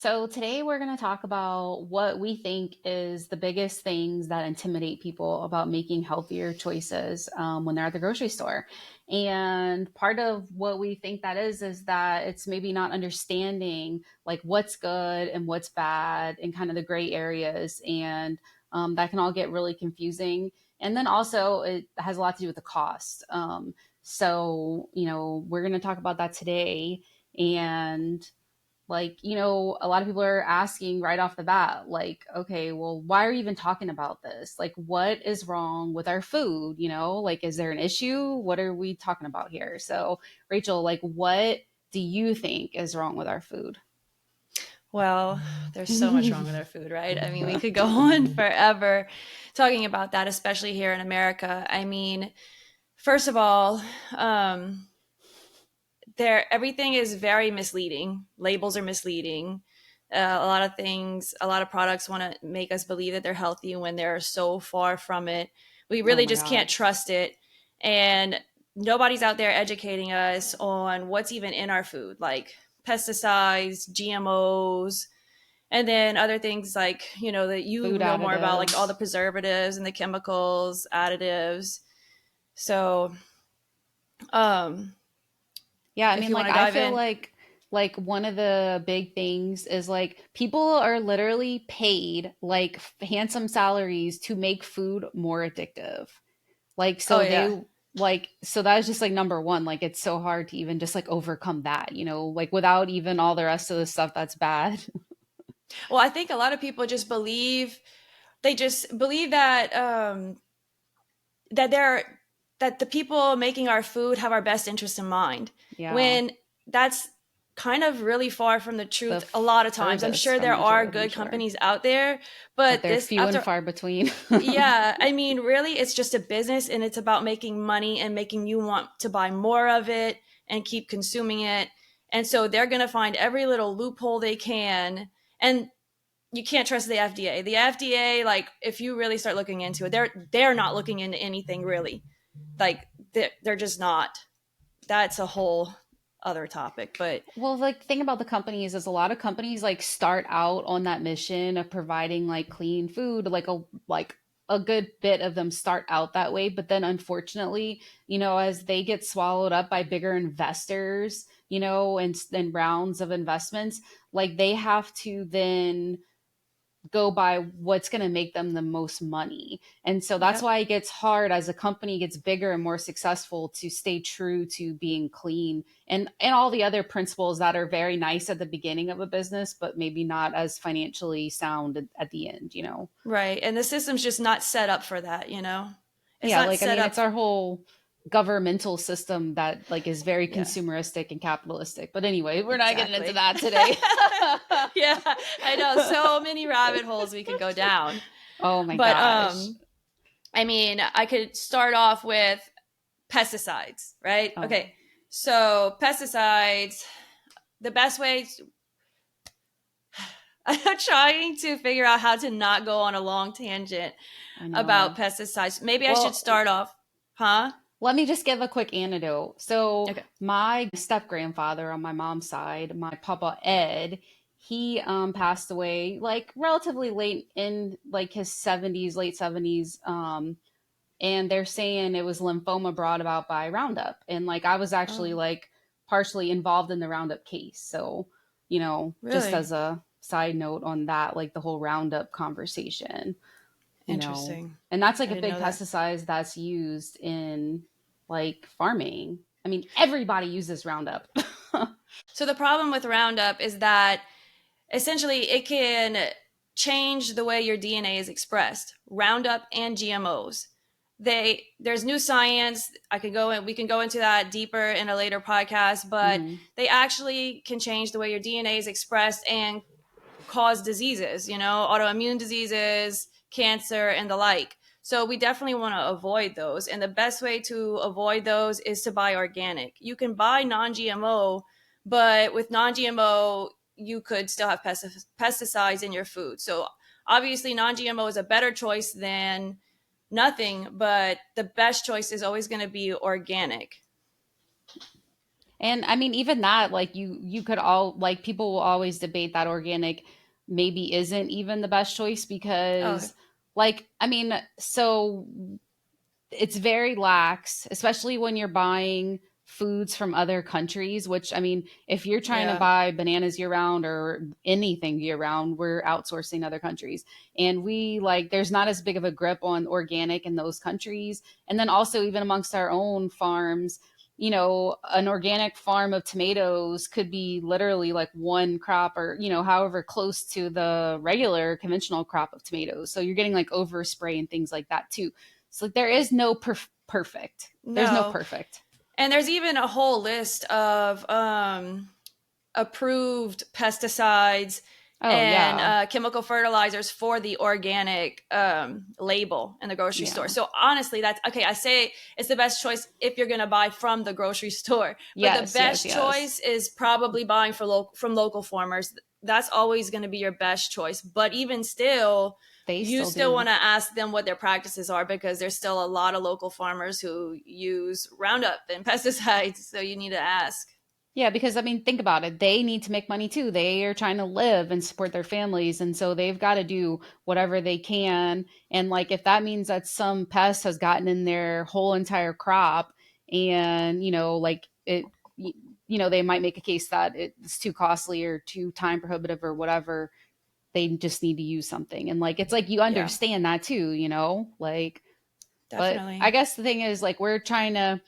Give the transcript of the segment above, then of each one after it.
So today we're going to talk about what we think is the biggest things that intimidate people about making healthier choices when they're at the grocery store. And part of what we think that is that it's maybe not understanding like what's good and what's bad and kind of the gray areas. And that can all get really confusing. And then also it has a lot to do with the cost. We're going to talk about that today. And a lot of people are asking right off the bat, like, okay, well, why are you even talking about this? Like, what is wrong with our food? Like, is there an issue? What are we talking about here? So, Rachel, like, what do you think is wrong with our food? Well, there's so much wrong with our food, right? I mean, we could go on forever talking about that, especially here in America. I mean, first of all, everything is very misleading. Labels are misleading. A lot of things, a lot of products want to make us believe that they're healthy when they're so far from it. We Oh really my just can't God. trust it. And nobody's out there educating us on what's even in our food, like pesticides, GMOs, and then other things like, that you Food know more about, like all the additives. preservatives and the chemicals, additives. So, um, Yeah, I if mean, you like want to I dive feel in. like one of the big things is like people are literally paid like handsome salaries to make food more addictive. Like, Oh so yeah. so that is just like number one. Like, it's so hard to even just like overcome that, like without even all the rest of the stuff that's bad. Well, I think a lot of people just believe that that they're that the people making our food have our best interest in mind, Yeah. when that's kind of really far from the The truth a lot of times. I'm furthest sure from there the are truth, I'm good sure. companies out there, But but they're this few and after far between. yeah, I mean, really, it's just a business and it's about making money and making you want to buy more of it and keep consuming it. And so they're going to find every little loophole they can. And you can't trust the FDA. The FDA, like, if you really start looking into it, they're not looking into anything really. Like, they're just not. That's a whole other topic. But Well, like, the thing about the companies is a lot of companies like start out on that mission of providing like clean food, like a good bit of them start out that way, but then unfortunately, as they get swallowed up by bigger investors, and rounds of investments, like they have to then go by what's going to make them the most money. And so that's yep. why it gets hard as a company gets bigger and more successful to stay true to being clean and all the other principles that are very nice at the beginning of a business, but maybe not as financially sound at the end. Right. And the system's just not set up for that, It's Yeah, not like I set mean up. it's our whole governmental system that like is very Yeah, consumeristic and capitalistic. But anyway, we're not getting into exactly. that today. Yeah, I know. So many rabbit holes we could go down. Oh my But gosh. I mean, I could start off with pesticides, right? Oh, Okay. So, pesticides, the best way I'm trying to figure out how to not go on a long tangent I about know. pesticides. Maybe I should Well, start off, huh? let me just give a quick anecdote. So, Okay. my step grandfather on my mom's side, my papa Ed, he passed away like relatively late in like his 70s, late 70s. And they're saying it was lymphoma brought about by Roundup. And like I was actually Oh, like partially involved in the Roundup case. So, just really? as a side note on that, like the whole Roundup conversation you know Interesting. and that's I like a didn't big know that. pesticide that's used in like farming. I mean, everybody uses Roundup. So, the problem with Roundup is that essentially it can change the way your DNA is expressed. Roundup and GMOs. There's new science. We can go into that deeper in a later podcast, but Hmm. they actually can change the way your DNA is expressed and cause diseases, autoimmune diseases, cancer, and the like. So we definitely want to avoid those. And the best way to avoid those is to buy organic. You can buy non GMO, but with non GMO, you could still have pesticides in your food. So obviously, non GMO is a better choice than nothing, but the best choice is always going to be organic. And I mean, even that, like you could all like people will always debate that organic maybe isn't even the best choice Oh, because like I mean, so it's very lax, especially when you're buying foods from other countries, which I mean, if you're trying to yeah. buy bananas year round or anything year round, we're outsourcing other countries. And we like there's not as big of a grip on organic in those countries. And then also even amongst our own farms, an organic farm of tomatoes could be literally like one crop or, however close to the regular conventional crop of tomatoes. So you're getting like overspray and things like that too. So like, there is no perfect. There's no No. perfect. And there's even a whole list of approved pesticides Oh and yeah, chemical fertilizers for the organic label in the grocery store. yeah, So honestly, that's okay. I say it's the best choice if you're going to buy from the grocery store, but the yes, yes, best yes. choice is probably buying from local farmers. That's always going to be your best choice. But even still, They you still still do. want to ask them what their practices are because there's still a lot of local farmers who use Roundup and pesticides. So you need to ask. Yeah, because I mean, think about it. They need to make money too. They are trying to live and support their families, and so they've got to do whatever they can. And like, if that means that some pest has gotten in their whole entire crop, and like they might make a case that it's too costly or too time prohibitive or whatever. They just need to use something, and like, it's like you Yeah, understand that too, like. But I definitely. guess the thing is, like, we're trying to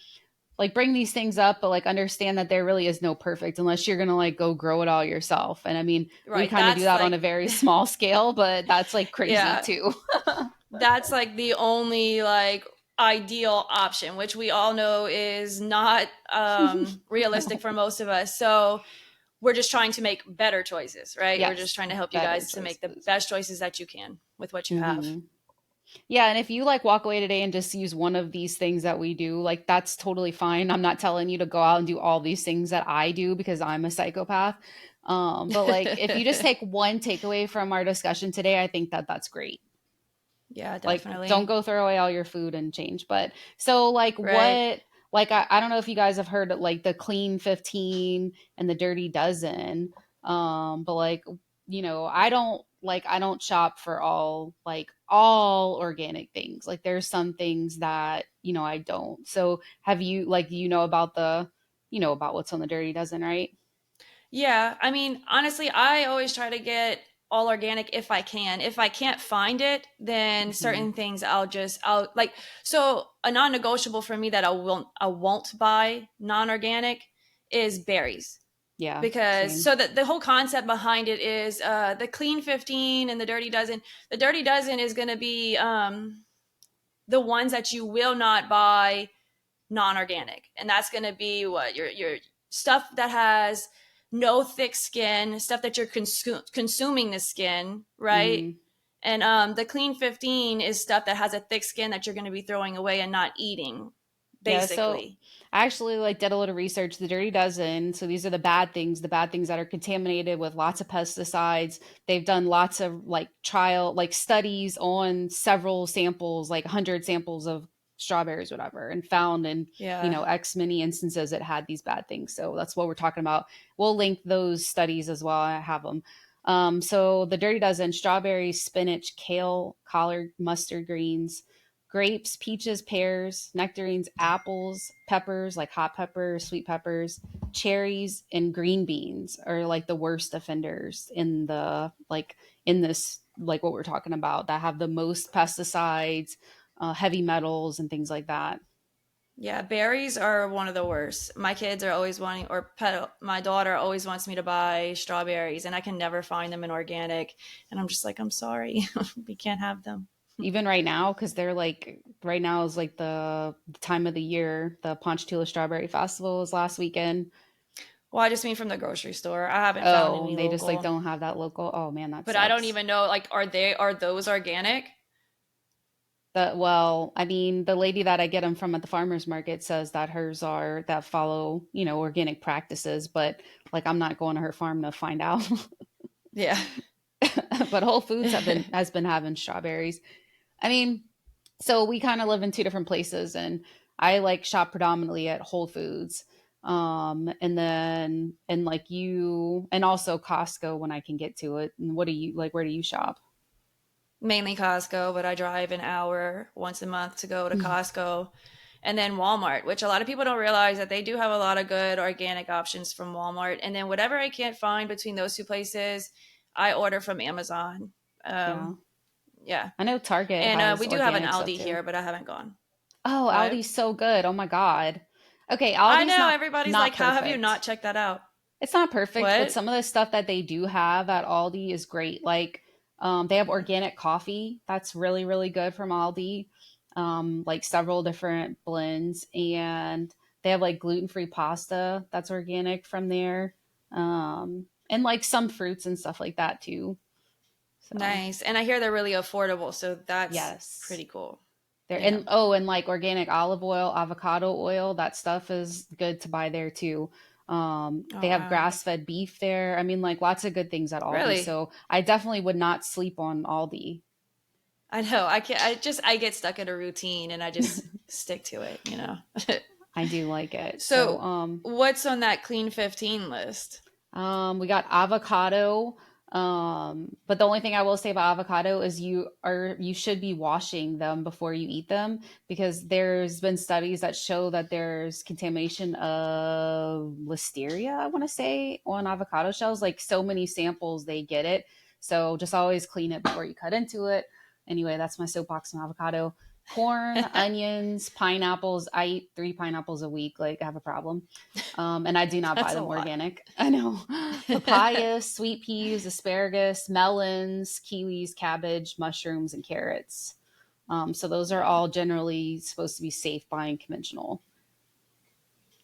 like bring these things up, but like understand that there really is no perfect unless you're gonna like go grow it all yourself. And I mean, we Right. kind of do That's that on like, a very small scale, but that's like crazy yeah, too. that's like the only like ideal option, which we all know is not realistic No. for most of us. So we're just trying to make better choices, right? We're just Yes, trying to help you better guys to make the choices. best choices that you can with what you have. Hmm. Yeah, and if you like walk away today and just use one of these things that we do, like that's totally fine. I'm not telling you to go out and do all these things that I do because I'm a psychopath. But like if you just take one takeaway from our discussion today, I think that that's great. Yeah, Like don't definitely. go throw away all your food and change. But so like Right. what like I don't know if you guys have heard of like the clean 15 and the dirty dozen. But like I don't shop for all organic things. Like there's some things that I don't. So have you like about about what's on the dirty dozen, right? Yeah, I mean, honestly, I always try to get all organic if I can. If I can't find it, then Hmm. certain things I'll like, so a non-negotiable for me that I won't buy non-organic is berries. Yeah, Because same. so the whole concept behind it is the clean 15 and the dirty dozen. The dirty dozen is going to be the ones that you will not buy non-organic, and that's going to be what your stuff that has no thick skin, stuff that you're consuming the skin, right? Hmm. And the clean 15 is stuff that has a thick skin that you're going to be throwing away and not eating, Yeah, so basically. I actually like did a little research. The dirty dozen. So these are the bad things that are contaminated with lots of pesticides. They've done lots of like trial, like studies on several samples, like 100 samples of strawberries, whatever, and found in, Yeah. X many instances it had these bad things. So that's what we're talking about. We'll link those studies as well. I have them. So the dirty dozen: strawberries, spinach, kale, collard, mustard greens, grapes, peaches, pears, nectarines, apples, peppers like hot peppers, sweet peppers, cherries, and green beans are like the worst offenders in this like what we're talking about that have the most pesticides, heavy metals, and things like that. Yeah, berries are one of the worst. My kids are always wanting, or my daughter always wants me to buy strawberries, and I can never find them in organic. And I'm just like, I'm sorry, we can't have them. Even right now, because they're like right now is like the time of the year. The Ponchatoula Strawberry Festival was last weekend. Well, I just mean from the grocery store. I haven't found Oh, any they just like local, don't have that local. Oh man, that but I don't sucks. even know. Like, are those organic? Well, I mean, the lady that I get them from at the farmer's market says that hers are that follow, organic practices, but like I'm not going to her farm to find out. Yeah. But Whole Foods has been having strawberries. I mean, so we kind of live in two different places and I like shop predominantly at Whole Foods. And then, and like you, and also Costco when I can get to it. And what do you like? Where do you shop? Mainly Costco, but I drive an hour once a month to go to Costco. And then Walmart, which a lot of people don't realize that they do have a lot of good organic options from Walmart. And then whatever I can't find between those two places, I order from Amazon. Yeah. Um, yeah. I know Target And has we do have an organic stuff Aldi too. here, but I haven't gone. Oh, What? Aldi's so good. Oh my God. Okay, I Aldi's know not everybody's not like, how have you not perfect. checked that out? It's not perfect, but What? some of the stuff that they do have at Aldi is great. Like they have organic coffee. That's really, really good from Aldi. Like several different blends. And they have like gluten-free pasta that's organic from there. And like some fruits and stuff like that too. So Nice. And I hear they're really affordable, so that's yes. pretty cool. There Yeah. and oh, and like organic olive oil, avocado oil, that stuff is good to buy there too. Oh They have wow. grass-fed beef there. I mean, like lots of good things at Aldi. Really? So I definitely would not sleep on Aldi. I know. I can't. I get stuck in a routine and I just stick to it. I do like it. So So, what's on that clean 15 list? We got avocado. But the only thing I will say about avocado is you should be washing them before you eat them because there's been studies that show that there's contamination of listeria, I want to say, on avocado shells. Like so many samples they get it. So just always clean it before you cut into it. Anyway, that's my soapbox on avocado. Corn, onions, pineapples. I eat 3 pineapples a week. Like I have a problem. And I do not buy That's a them lot. organic. I know. Papaya, sweet peas, asparagus, melons, kiwis, cabbage, mushrooms, and carrots. So those are Yeah. all generally supposed to be safe buying conventional.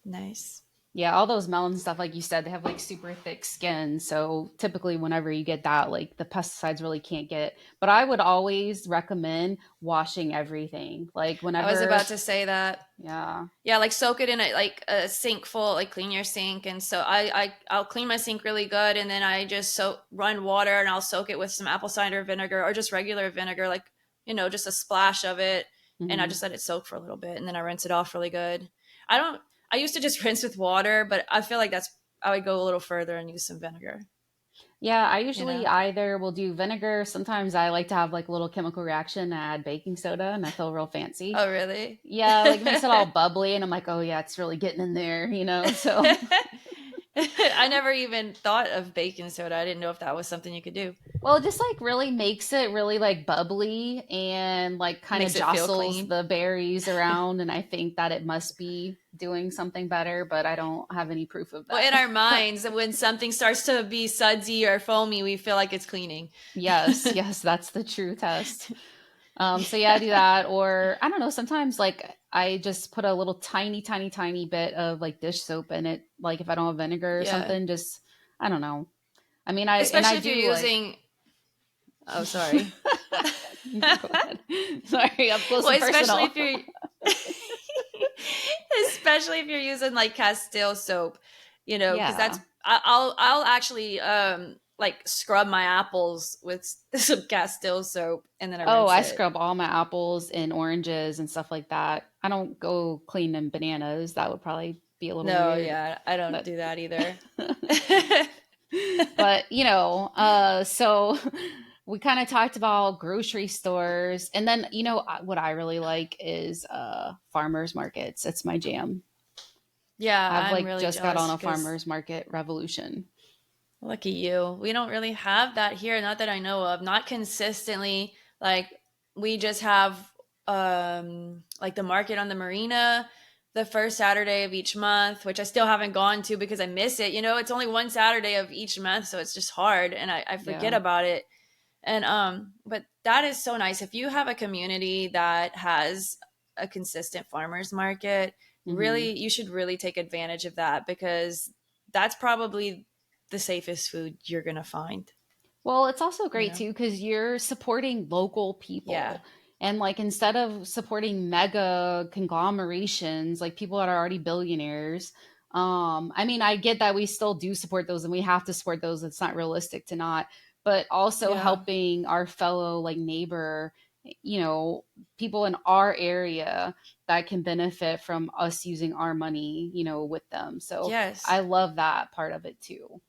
Nice. Yeah, all those melon stuff, like you said, they have like super thick skin. So typically, whenever you get that, like the pesticides really can't get. But I would always recommend washing everything. Like I was about whenever, to say that. yeah. Yeah, like soak it in a sink full, like clean your sink, and so I'll clean my sink really good, and then I just run water, and I'll soak it with some apple cider vinegar or just regular vinegar, like just a splash of it, and I Hmm. just let it soak for a little bit, and then I rinse it off really good. I don't. I used to just rinse with water, but I feel like I would go a little further and use some vinegar. Yeah, I You usually know? either will do vinegar. Sometimes I like to have like a little chemical reaction and add baking soda and I feel real fancy. Oh, really? Yeah, like it makes it all bubbly and I'm like, oh yeah, it's really getting in there, you know? So, I never even thought of baking soda. I didn't know if that was something you could do. well, it just like really makes it really like bubbly and like kind of Makes it feel jostles clean. the berries around. And I think that it must be doing something better, but I don't have any proof of Well, that. in our minds, when something starts to be sudsy or foamy, we feel like it's cleaning. Yes, yes, that's the true test. So yeah, I do that. Or I don't know, sometimes like I just put a little tiny, tiny, tiny bit of like dish soap in it. Like if I don't have vinegar or Yeah. something, just I don't know. I mean I Especially if you're do like using, oh, sorry. no, go ahead. Sorry, up close and Well, especially personal. if you're, especially if you're using like Castile soap, because Yeah. I'll actually like scrub my apples with some Castile soap and then I Oh, rinse I it. scrub all my apples and oranges and stuff like that. I don't go cleaning bananas. That would probably be a little No, weird. yeah, I don't But do that either. but so we kind of talked about grocery stores and then what I really like is farmers markets. It's my jam. Yeah, I've I'm like really just got on jealous a because farmers market revolution. lucky you. We don't really have that here, not that I know of. Not consistently. Like we just have like the market on the marina the first Saturday of each month, which I still haven't gone to because I miss it. It's only one Saturday of each month, so it's just hard and I forget Yeah. about it. And but that is so nice. If you have a community that has a consistent farmers market, Hmm. really you should really take advantage of that because that's probably the safest food you're going to find, Well, it's also you great know. too because you're supporting local Yeah. people. And like instead of supporting mega conglomerations, like people that are already billionaires, I mean, I get that we still do support those and we have to support those. It's not realistic to not, but also Yeah. helping our fellow like neighbor you know, people in our area that can benefit from us using our money, you know, with them. So Yes, I love that part of it too.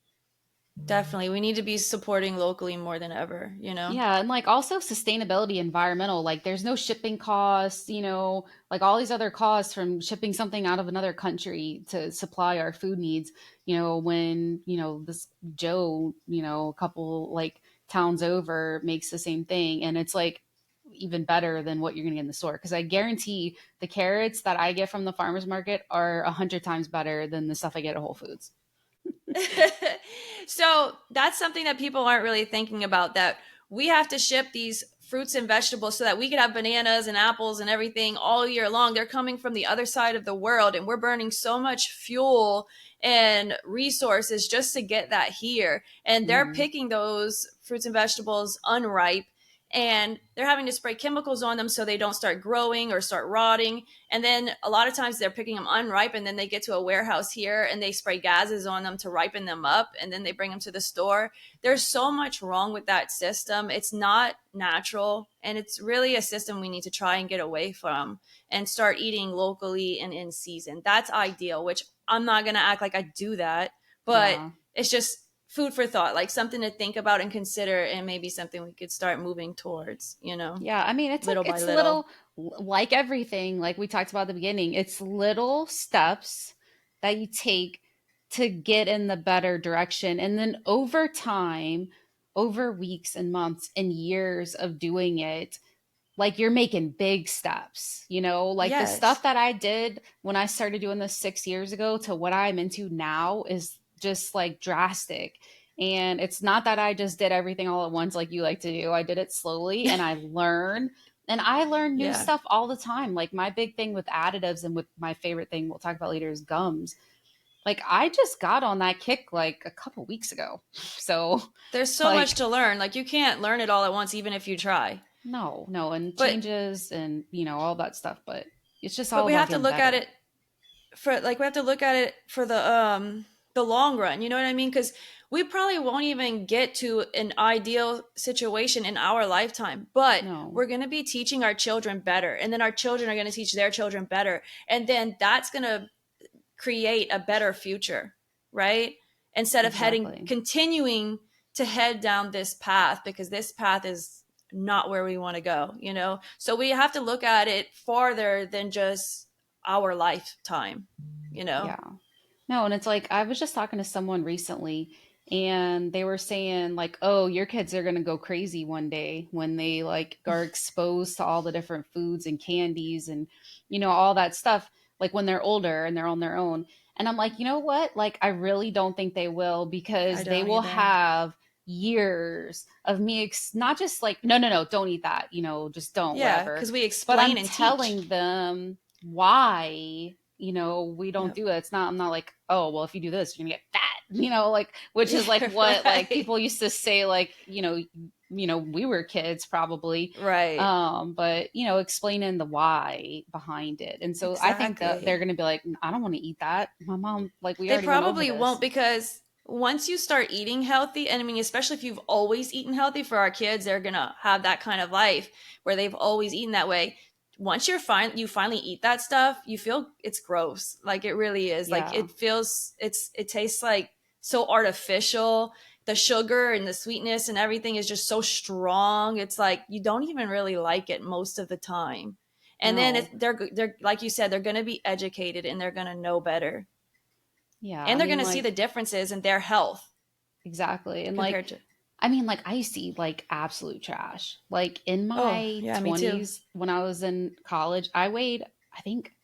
definitely. We need to be supporting locally more than ever, you know? Yeah, and like also sustainability, environmental, like there's no shipping costs, you know, like all these other costs from shipping something out of another country to supply our food needs, you know, when, you know, this Joe, you know, a couple like towns over makes the same thing and it's like even better than what you're gonna get in the store. Because I guarantee the carrots that I get from the farmers market are 100 times better than the stuff I get at Whole Foods. So that's something that people aren't really thinking about, that we have to ship these fruits and vegetables so that we could have bananas and apples and everything all year long. They're coming from the other side of the world, and we're burning so much fuel and resources just to get that here. And they're Hmm. picking those fruits and vegetables unripe, and they're having to spray chemicals on them so they don't start growing or start rotting. And then a lot of times they're picking them unripe, and then they get to a warehouse here and they spray gases on them to ripen them up, and then they bring them to the store. There's so much wrong with that system. It's not natural, and it's really a system we need to try and get away from and start eating locally and in season. That's ideal, which I'm not going to act like I do that, but Yeah. it's just food for thought, like something to think about and consider, and maybe something we could start moving towards, Yeah, I mean, it's like little by it's little. little like everything, like we talked about at the beginning. It's little steps that you take to get in the better direction. And then over time, over weeks and months and years of doing it, like you're making big steps, you know, like the stuff Yes. that I did when I started doing this 6 years ago to what I'm into now is just like drastic. And it's not that I just did everything all at once like you like to do. I did it slowly and I learn and I learn new Yeah. stuff all the time. Like my big thing with additives and with my favorite thing we'll talk about later is gums. Like I just got on that kick like a couple weeks ago. So There's so much like to learn. Like, you can't learn it all at once, even if you try. no, and But changes and you know all that stuff, but it's just but all we about have to getting look at better. it for, like, we have to look at it for the long run. You know what I mean? Because we probably won't even get to an ideal situation in our lifetime, but No, we're going to be teaching our children better, and then our children are going to teach their children better, and then that's going to create a better future, right? Instead of heading exactly. continuing to head down this path, because this path is not where we want to go, So we have to look at it farther than just our lifetime. Yeah. No, and it's like I was just talking to someone recently and they were saying like, "Oh, your kids are going to go crazy one day when they like are exposed to all the different foods and candies and you know all that stuff like when they're older and they're on their own." And I'm like, "You know what? Like I really don't think they will I because they don't will either. have years of me not just like no, don't eat that, you know, just don't Yeah, whatever. because we But explain I'm and teach. telling them why you know we don't Yep. do it. It's not I'm not like, oh well, if you do this you're gonna get fat, you know, like which is like what like Right. people used to say like you know we were kids probably. Right. But you know explaining the why behind it, and so I think that they're Exactly. gonna be like, I don't want to eat that, my mom, like we They already went over probably won't, this. because once you start eating healthy, and I mean, especially if you've always eaten healthy, for our kids, they're gonna have that kind of life where they've always eaten that way. Once you finally eat that stuff, you feel it's gross. Like, it really is. Like, Yeah, it tastes like so artificial. The sugar and the sweetness and everything is just so strong. It's like you don't even really like it most of the time. And then no, they're like you said, they're gonna be educated and they're gonna know better, yeah, I and they're going mean to see like the differences in their health exactly. And like compared to. I mean, like I used to eat like absolute trash. Like in Oh my yeah, me too. 20s when I was in college, I weighed, I think,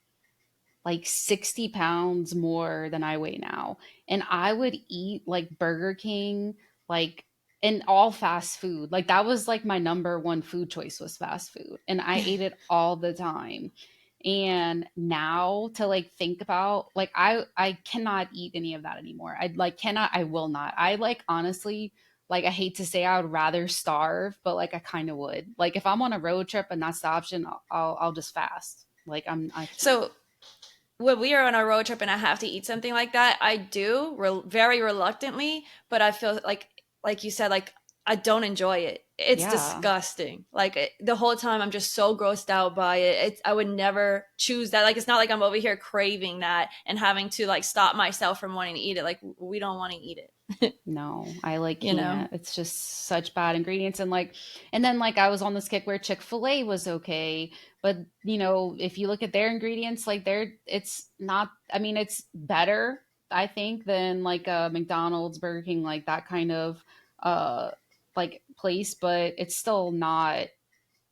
like 60 pounds more than I weigh now. And I would eat like Burger King, like, and all fast food. Like that was like my number one food choice was fast food. And I ate it all the time. And now to like think about like I cannot eat any of that anymore. I like cannot, I will not. I like honestly like I hate to say I would rather starve, but like I kind of would. Like if I'm on a road trip and that's the option, I'll just fast. Like I can't. So when we are on a road trip and I have to eat something like that, I do very reluctantly, but I feel like you said, like, I don't enjoy it. it's Yeah. disgusting. Like the whole time I'm just so grossed out by it. I would never choose that. Like it's not like I'm over here craving that and having to like stop myself from wanting to eat it. Like we don't want to eat it. No, I like You know? can't. It's just such bad ingredients. And then like I was on this kick where Chick-fil-A was okay, but if you look at their ingredients, like it's not, I mean, it's better, I think, than like a McDonald's, Burger King, like that kind of uh like place, but it's still not,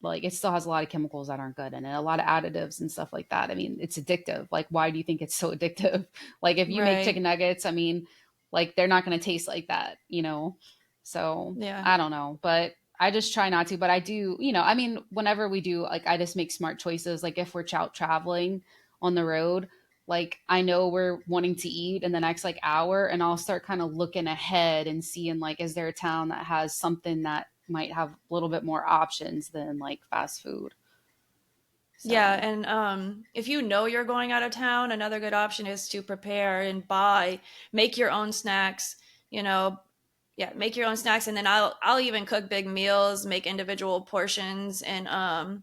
like it still has a lot of chemicals that aren't good in it, a lot of additives and stuff like that. I mean, it's addictive. Like, why do you think it's so addictive? Like, if you make chicken Right. nuggets, I mean, like they're not going to taste like that. So Yeah. I don't know, but I just try not to. But I do, I mean, whenever we do, like, I just make smart choices. Like, if we're out traveling on the road, like I know we're wanting to eat in the next like hour, and I'll start kind of looking ahead and seeing like, is there a town that has something that might have a little bit more options than like fast food. Yeah, So, and if you know you're going out of town, another good option is to prepare and buy, make your own snacks. You know, yeah, make your own snacks, and then I'll even cook big meals, make individual portions, and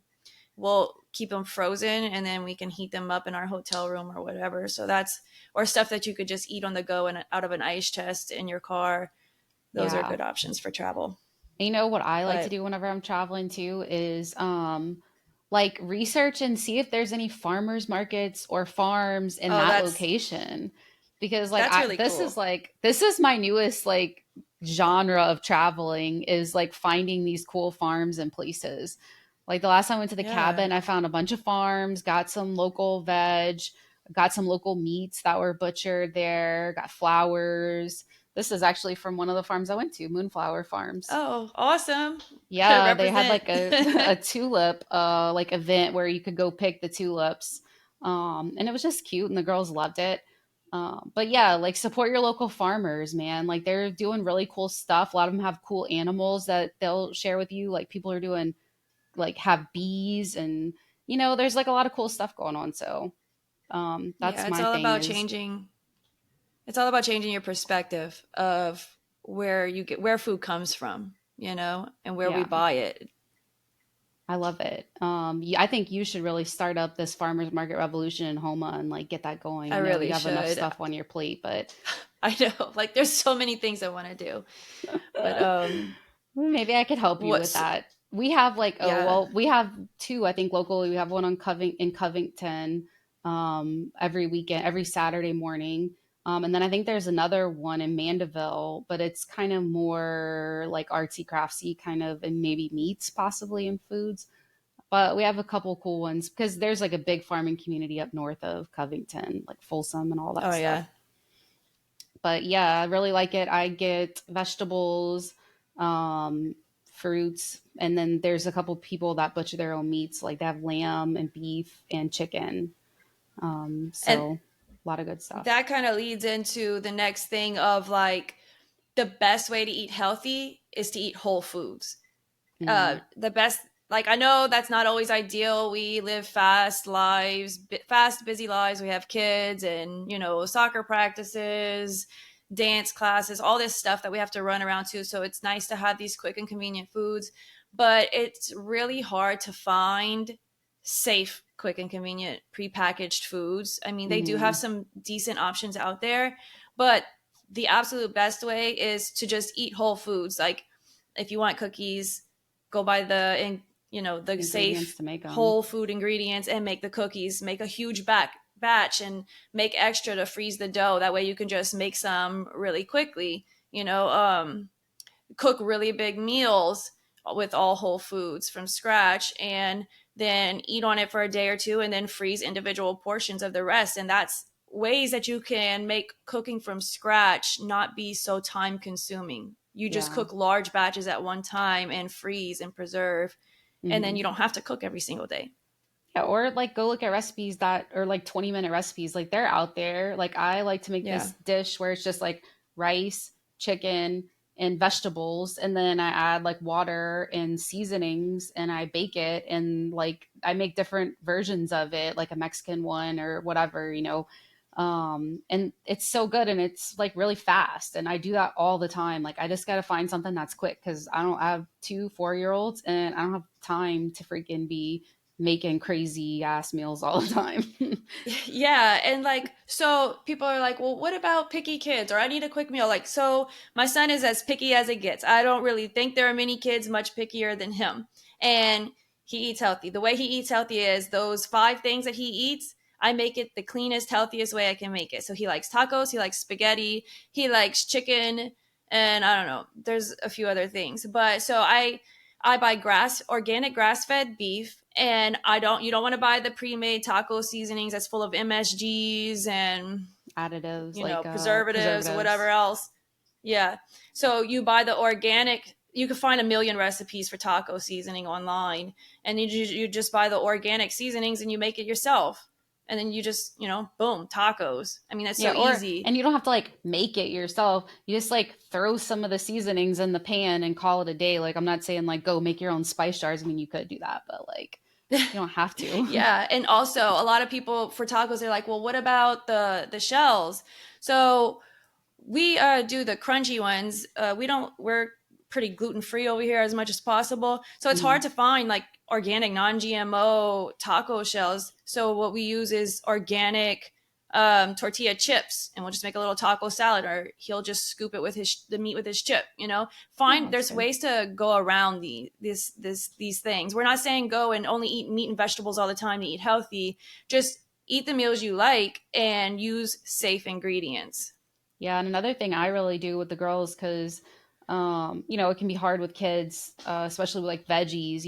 we'll keep them frozen, and then we can heat them up in our hotel room or whatever. So that's or stuff that you could just eat on the go and out of an ice chest in your car. Those are yeah. good options for travel. You know what I like to But do whenever I'm traveling too is like research and see if there's any farmers markets or farms in oh, that location. Because like that's I really this cool. is like this is my newest like genre of traveling, is like finding these cool farms and places. Like the last time I went to the Yeah. cabin, I found a bunch of farms, got some local veg, got some local meats that were butchered there, got flowers. This is actually from one of the farms I went to, Moonflower Farms. Oh, awesome. Yeah, they had Represent. like a a tulip like event where you could go pick the tulips. And it was just cute and the girls loved it. But yeah, like support your local farmers, man. Like they're doing really cool stuff. A lot of them have cool animals that they'll share with you. Like people are doing like have bees, and there's like a lot of cool stuff going on. So that's Yeah, it's my all thing about is changing. It's all about changing your perspective of where food comes from, and where we yeah. buy it. I love it. I think you should really start up this farmers market revolution in Homa and like get that going. I I know you really have enough should. stuff on your plate, but I know, like there's so many things I want to do, but maybe I could help you with what's that. We have like, oh yeah. well, we have two, I think locally. We have one in Covington, every weekend, every Saturday morning. And then I think there's another one in Mandeville, but it's kind of more like artsy craftsy kind of, and maybe meats possibly and foods. But we have a couple cool ones because there's like a big farming community up north of Covington, like Folsom and all that Oh stuff. yeah. But yeah, I really like it. I get vegetables, um, fruits, and then there's a couple people that butcher their own meats. Like they have lamb and beef and chicken. And So a lot of good stuff. that kind of leads into the next thing of like the best way to eat healthy is to eat whole foods. Mm, The best, like I know that's not always ideal. We live fast lives, fast busy lives. We have kids and soccer practices, dance classes, all this stuff that we have to run around to. So it's nice to have these quick and convenient foods, but it's really hard to find safe, quick and convenient prepackaged foods. I mean, they do have mm, some decent options out there, but the absolute best way is to just eat whole foods. Like if you want cookies, go buy the ingredients safe to make them. whole food ingredients and make the cookies. Make a huge batch and make extra to freeze the dough. That way you can just make some really quickly. Cook really big meals with all whole foods from scratch, and then eat on it for a day or two, and then freeze individual portions of the rest. And that's ways that you can make cooking from scratch not be so time consuming. You just Yeah. cook large batches at one time and freeze and preserve, and then Hmm. you don't have to cook every single day. Yeah, or like go look at recipes that are like 20-minute recipes. Like they're out there. Like I like to make Yeah. this dish where it's just like rice, chicken, and vegetables, and then I add like water and seasonings and I bake it, and like I make different versions of it, like a Mexican one or whatever. And it's so good and it's like really fast. And I do that all the time. Like I just got to find something that's quick because I don't have 2 4 year olds and I don't have time to freaking be making crazy ass meals all the time. Yeah, and like, so people are like, well, what about picky kids? Or I need a quick meal. Like, so my son is as picky as it gets. I don't really think there are many kids much pickier than him. And he eats healthy. The way he eats healthy is those 5 things that he eats. I make it the cleanest, healthiest way I can make it. So he likes tacos, he likes spaghetti, he likes chicken, and I don't know. There's a few other things. But so I buy organic grass fed beef, and I don't you don't want to buy the pre made taco seasonings that's full of MSGs and Additives like preservatives or whatever preservatives. else. Yeah. So you buy the organic. You can find a million recipes for taco seasoning online, and you just buy the organic seasonings and you make it yourself. And then you just, boom, tacos. I mean, that's Yeah, so or easy. and you don't have to like make it yourself. You just like throw some of the seasonings in the pan and call it a day. Like I'm not saying like go make your own spice jars. I mean, you could do that, but like you don't have to. Yeah, and also a lot of people for tacos they're like, well, what about the shells? So we do the crunchy ones. We're pretty gluten free over here as much as possible. So it's Mhm. hard to find like organic, non GMO taco shells. So what we use is organic tortilla chips, and we'll just make a little taco salad, or he'll just scoop it with the meat with his chip. Oh, Find that's there's good. ways to go around these things. We're not saying go and only eat meat and vegetables all the time to eat healthy. Just eat the meals you like and use safe ingredients. Yeah, and another thing I really do with the girls, because it can be hard with kids, especially with like veggies.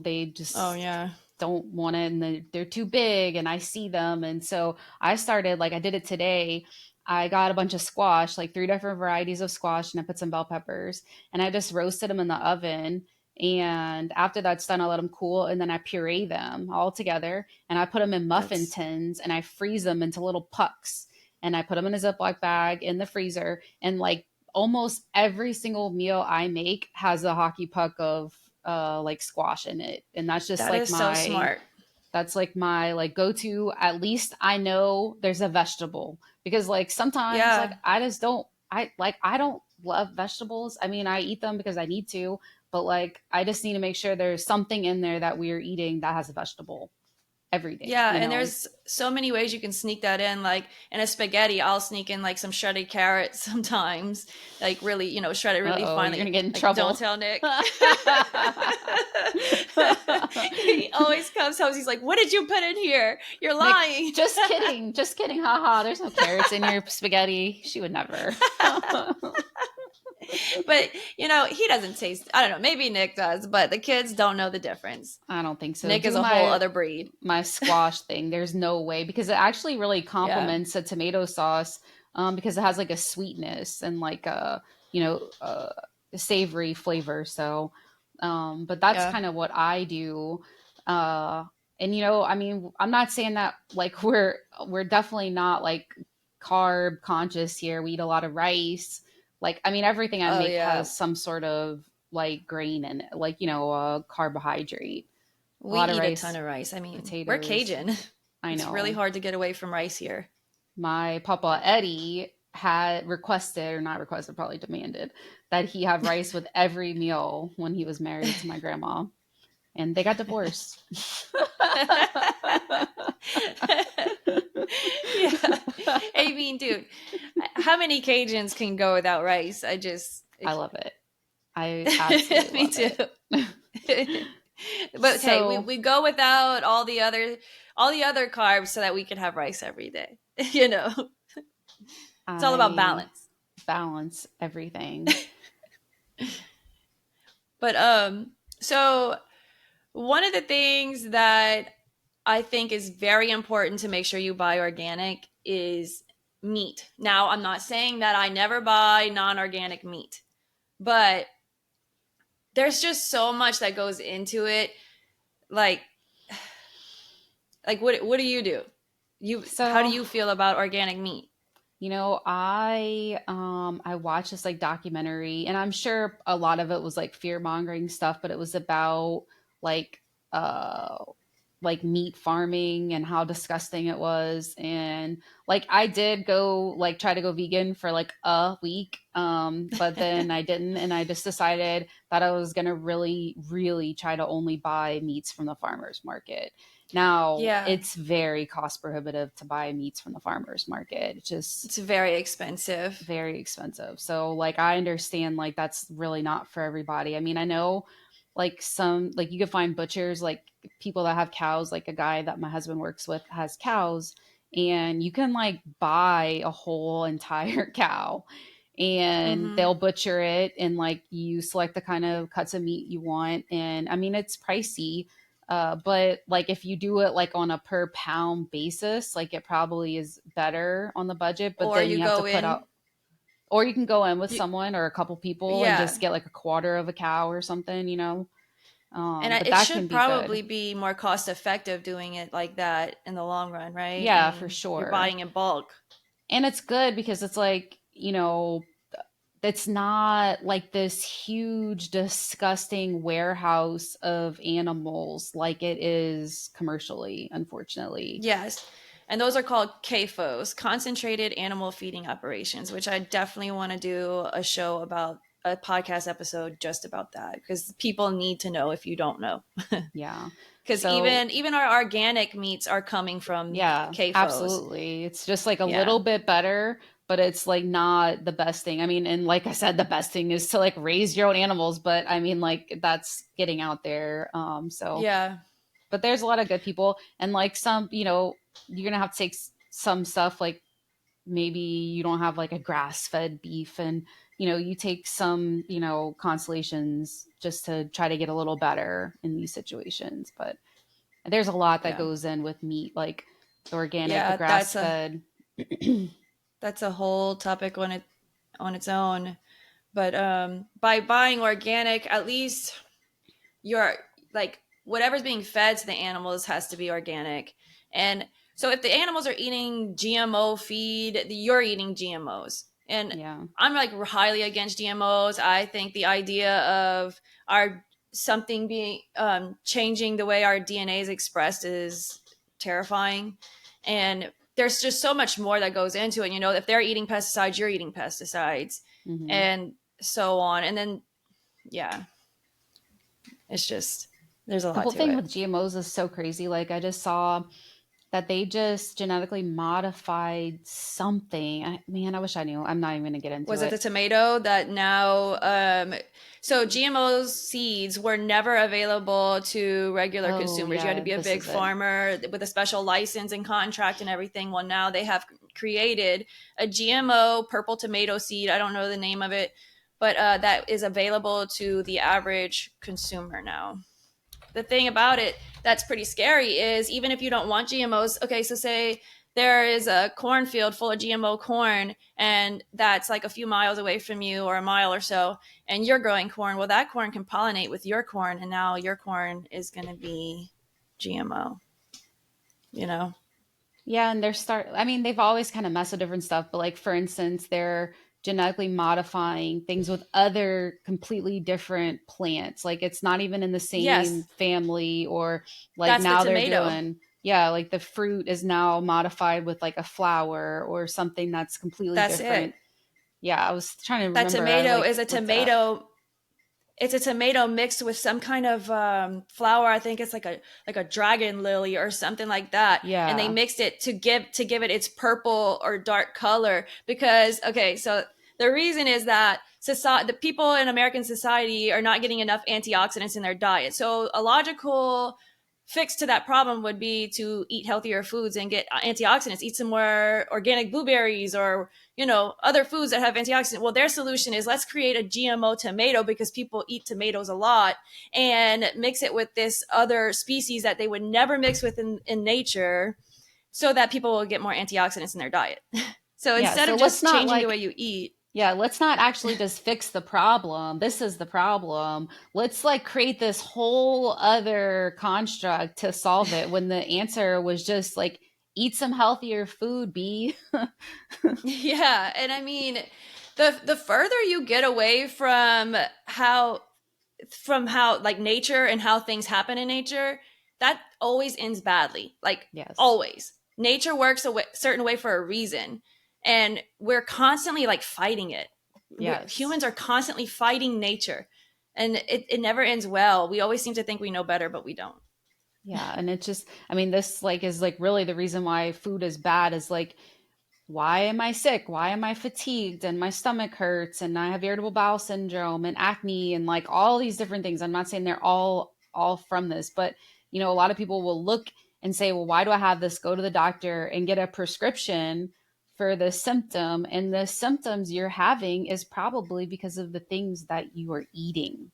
They Oh just yeah. don't want it, and they're too big, and I see them, and so I started like I did it today. I got a bunch of squash, like 3 different varieties of squash, and I put some bell peppers, and I just roasted them in the oven. And after that's done, I let them cool, and then I puree them all together, and I put them in muffin That's tins, and I freeze them into little pucks, and I put them in a Ziploc bag in the freezer. And like almost every single meal I make has a hockey puck of like squash in it. And that is so smart. that's like my like go to. At least I know there's a vegetable because like sometimes like Yeah. I don't love vegetables. I mean, I eat them because I need to, but like I just need to make sure there's something in there that we are eating that has a vegetable every day, Yeah, you and know? there's so many ways you can sneak that in. Like in a spaghetti, I'll sneak in like some shredded carrots sometimes, like really, shred it really Uh-oh, fine. you're gonna get in Like don't trouble. tell Nick. He always comes home. He's like, "What did you put in here? You're Nick, lying." just kidding. Just kidding. Haha. There's no carrots in your spaghetti. She would never. But he doesn't taste. I don't know. Maybe Nick does, but the kids don't know the difference. I don't think so. Nick is Do a whole my other breed. my squash thing. There's no way because it actually really Yeah. complements a tomato sauce because it has like a sweetness and like a savory flavor. So, but that's Yeah. kind of what I do. Uh, and I mean, I'm not saying that like we're definitely not like carb conscious here. We eat a lot of rice. Like, I mean, everything I Oh make yeah. has some sort of like grain and like carbohydrate. A We lot of eat a ton rice, of rice. I mean, we're potatoes. Cajun. I It's really know. hard to get away from rice here. My papa Eddie had requested, or not requested, probably demanded, that he have rice with every meal when he was married to my grandma. And they got divorced. Yeah. I mean, dude, how many Cajuns can go without rice? I love it. I absolutely Me love too. it. But hey, we, So we go without all the other carbs so that we can have rice every day. It's all about I balance. balance everything. But so one of the things that I think is very important to make sure you buy organic is meat. Now, I'm not saying that I never buy non-organic meat, but there's just so much that goes into it. Like what do you do? How do So you feel about organic meat? I watched this like documentary, and I'm sure a lot of it was like fear mongering stuff, but it was about like uh like meat farming and how disgusting it was. And like I did go like try to go vegan for like a week, but then I didn't, and I just decided that I was gonna really really try to only buy meats from the farmers market. Now Yeah, it's very cost prohibitive to buy meats from the farmers market. It's just it's very expensive. very expensive. So like I understand like that's really not for everybody. I mean, I know like some like you can find butchers like people that have cows, like a guy that my husband works with has cows, and you can like buy a whole entire cow and Mm-hmm. they'll butcher it, and like you select the kind of cuts of meat you want, and I mean it's pricey, but like if you do it like on a per pound basis, like it probably is better on the budget, but Or then you you have to go put in, out, or you can go in with you, someone or a couple people and yeah, just get like a quarter of a cow or something, you know. and But it that can should be good. probably be more cost effective doing it like that in the long run, right? I Yeah, for mean, you're sure. buying in bulk. And it's good because it's like, you know, it's not like this huge disgusting warehouse of animals like it is commercially, unfortunately. Yes. And those are called CAFOs, concentrated animal feeding operations, which I definitely want to do a show about, a podcast episode just about that, because people need to know if you don't know. Yeah. Because So even our organic meats are coming from yeah, CAFOs. absolutely. It's just like a Yeah. little bit better, but it's like not the best thing. I mean, and like I said, the best thing is to like raise your own animals, but I mean like that's getting out there. So Yeah. but there's a lot of good people, and like some, you know, you're gonna have to take some stuff like maybe you don't have like a grass fed beef, and you know, you take some, you know, consolations just to try to get a little better in these situations. But there's a lot that Yeah. goes in with meat, like the organic, the Yeah, grass fed. that's a whole topic on its own. But by buying organic, at least you're like, whatever's being fed to the animals has to be organic. And so if the animals are eating GMO feed, you're eating GMOs. And Yeah. I'm like highly against GMOs. I think the idea of our something being changing the way our DNA is expressed is terrifying. And there's just so much more that goes into it. You know, if they're eating pesticides, you're eating pesticides, Hmm. and so on. And then, yeah, it's just, there's a The lot whole to thing it. with GMOs is so crazy. Like I just saw that they just genetically modified something. Man, I wish I knew. I'm not even gonna get into Was it the it. tomato that now? So GMO seeds were never available to regular Oh consumers. You had to yeah, be a this big is it. farmer with a special license and contract and everything. Well, now they have created a GMO purple tomato seed. I don't know the name of it, but that is available to the average consumer now. The thing about it that's pretty scary is, even if you don't want GMOs, okay, so say there is a cornfield full of GMO corn, and that's like a few miles away from you or a mile or so, and you're growing corn. Well, that corn can pollinate with your corn, and now your corn is going to be GMO, you know? Yeah, and I mean, they've always kind of messed with different stuff, but like for instance, they're genetically modifying things with other completely different plants. Like it's not even in the same Yes, family, or like that's the now they're tomato. doing, yeah, like the fruit is now modified with like a flower or something that's completely That's different. it. Yeah, I was trying to That remember. I tomato like is a looked it up. tomato. It's a tomato mixed with some kind of flower. I think it's like a dragon lily or something like that, and they Yeah. mixed it to give it its purple or dark color. Because, okay, so the reason is that the people in American society are not getting enough antioxidants in their diet. So a logical fix to that problem would be to eat healthier foods and get antioxidants. Eat some more organic blueberries, or other foods that have antioxidants. Well, their solution is, let's create a GMO tomato, because people eat tomatoes a lot, and mix it with this other species that they would never mix with in nature, so that people will get more antioxidants in their diet. So Yeah. instead So of let's just not changing the like, way you eat, yeah, let's not actually just fix the problem. This is the problem. Let's like create this whole other construct to solve it, when the answer was just like eat some healthier food, B. yeah, and I mean, the further you get away from how like nature and how things happen in nature, that always ends badly. Like, Yes. always. Nature works a certain way for a reason. And we're constantly like fighting it. Yes. Humans are constantly fighting nature. And it never ends well. We always seem to think we know better, but we don't. Yeah. And it's just, I mean, this like is like really the reason why food is bad is like, why am I sick? Why am I fatigued? And my stomach hurts and I have irritable bowel syndrome and acne and like all these different things. I'm not saying they're all from this, but you know, a lot of people will look and say, well, why do I have this? Go to the doctor and get a prescription for the symptom. And the symptoms you're having is probably because of the things that you are eating.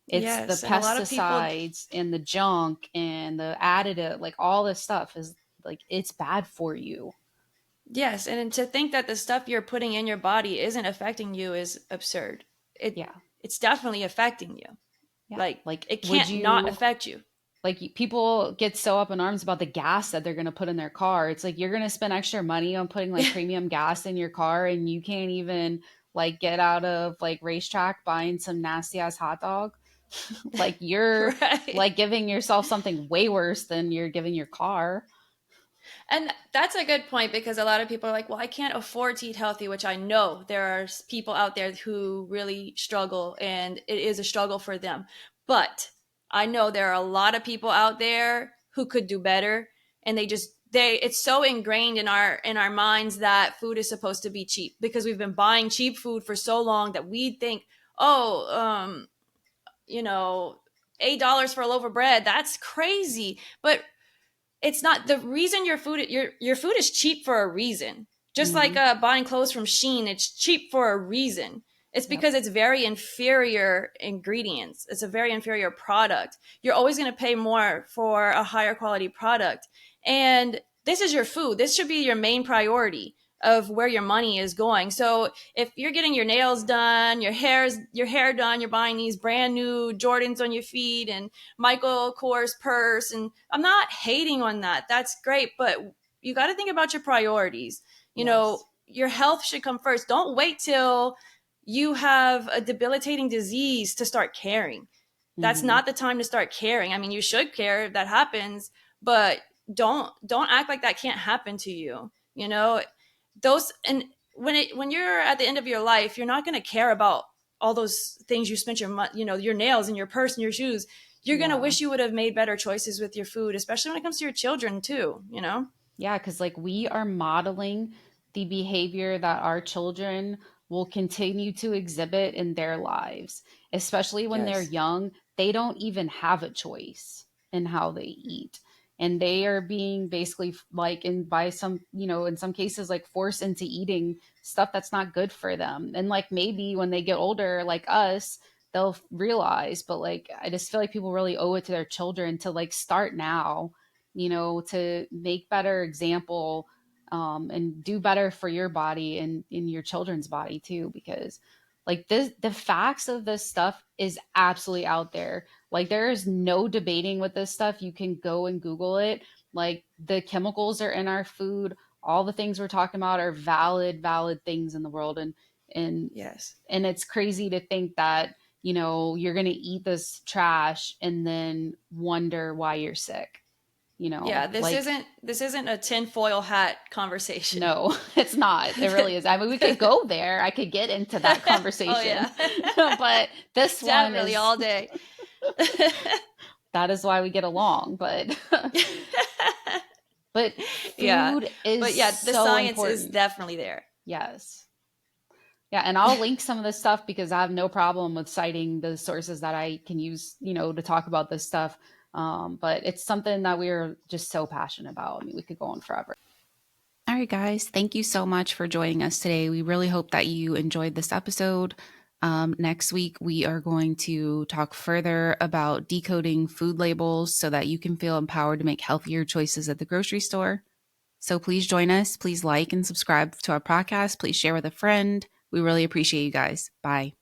It's the Yes. And a lot of people, pesticides and the junk and the additive, like all this stuff is like it's bad for you. yes. And to think that the stuff you're putting in your body isn't affecting you is absurd. It, Yeah. it's definitely affecting you. Yeah. Like, Like, it would can't not you, affect you. like, people get so up in arms about the gas that they're going to put in their car. It's like you're going to spend extra money on putting like premium gas in your car and you can't even like get out of like racetrack buying some nasty ass hot dog. Like, you're Right. like giving yourself something way worse than you're giving your car. And that's a good point because a lot of people are like, well, I can't afford to eat healthy, which I know there are people out there who really struggle and it is a struggle for them. But I know there are a lot of people out there who could do better and it's so ingrained in our minds that food is supposed to be cheap because we've been buying cheap food for so long that we think, oh, you know, $8 for a loaf of bread, that's crazy. But it's not the reason your food is cheap for a reason. Just like Hmm. buying clothes from Shein, it's cheap for a reason. It's Yep. because it's very inferior ingredients. It's a very inferior product. You're always going to pay more for a higher quality product. And this is your food. This should be your main priority of where your money is going. So if you're getting your nails done, your hair done, you're buying these brand new Jordans on your feet and Michael Kors purse. And I'm not hating on that. That's great. But you got to think about your priorities. You know, Yes. your health should come first. Don't wait till you have a debilitating disease to start caring. That's Hmm. not the time to start caring. I mean, you should care if that happens, but don't act like that can't happen to you. You know, those and when you're at the end of your life, you're not going to care about all those things you spent your nails and your purse and your shoes. You're going to Yeah. wish you would have made better choices with your food, especially when it comes to your children too, you know? Yeah, because like we are modeling the behavior that our children will continue to exhibit in their lives, especially when they're Yes. young. They don't even have a choice in how they eat. And they are being basically like in by some, you know, in some cases, like forced into eating stuff that's not good for them. And like maybe when they get older, like us, they'll realize, but like I just feel like people really owe it to their children to like start now, you know, to make better example, and do better for your body and in your children's body too, because like this, the facts of this stuff is absolutely out there. Like there is no debating with this stuff. You can go and Google it. Like the chemicals are in our food. All the things we're talking about are valid things in the world. And, Yes. and it's crazy to think that, you know, you're going to eat this trash and then wonder why you're sick, you know, Yeah, like this isn't a tinfoil hat conversation. no, it's not. It really is. I mean, we could go there. I could get into that Oh conversation. yeah. But this one Definitely is all day. that is why we get along. But but Yeah. food is But yeah, the so science is important. definitely there. Yes. Yeah, and I'll link some of this stuff because I have no problem with citing the sources that I can use, you know, to talk about this stuff. But it's something that we're just so passionate about. I mean, we could go on forever. All right, guys, thank you so much for joining us today. We really hope that you enjoyed this episode. Next week, we are going to talk further about decoding food labels so that you can feel empowered to make healthier choices at the grocery store. So please join us. Please like and subscribe to our podcast. Please share with a friend. We really appreciate you guys. Bye.